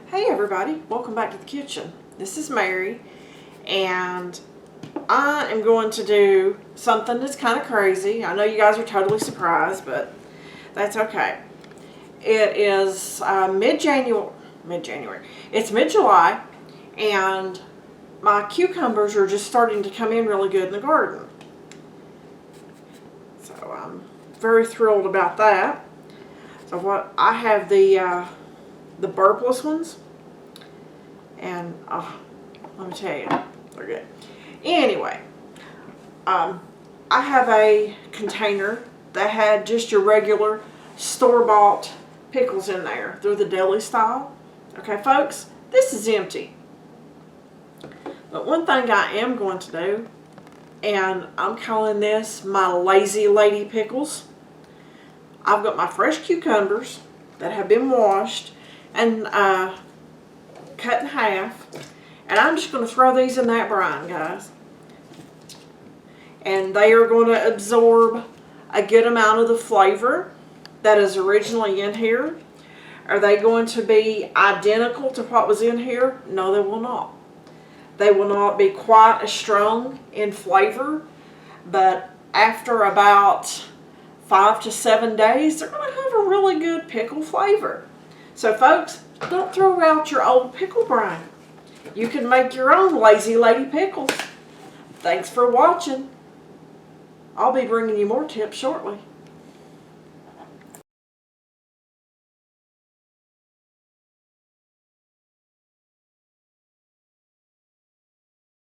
Hey everybody, welcome back to the kitchen. This is Mary and I am going to do something that's kind of crazy. I know you guys are totally surprised, but that's okay. It is mid-January. It's mid-July and my cucumbers are just starting to come in really good in the garden. So I'm very thrilled about that. So what I have the burpless ones, and let me tell you, they're good. Anyway, I have a container that had just your regular store-bought pickles in there. They're the deli style. Okay, folks, this is empty. But one thing I am going to do, and I'm calling this my lazy lady pickles. I've got my fresh cucumbers that have been washed and cut in half, and I'm just going to throw these in that brine, guys, and they are going to absorb a good amount of the flavor that is originally in here. Are they going to be identical to what was in here? No, they will not. They will not be quite as strong in flavor, but after about 5 to 7 days, they're going to have a really good pickle flavor. So folks, don't throw out your old pickle brine. You can make your own lazy lady pickles. Thanks for watching. I'll be bringing you more tips shortly.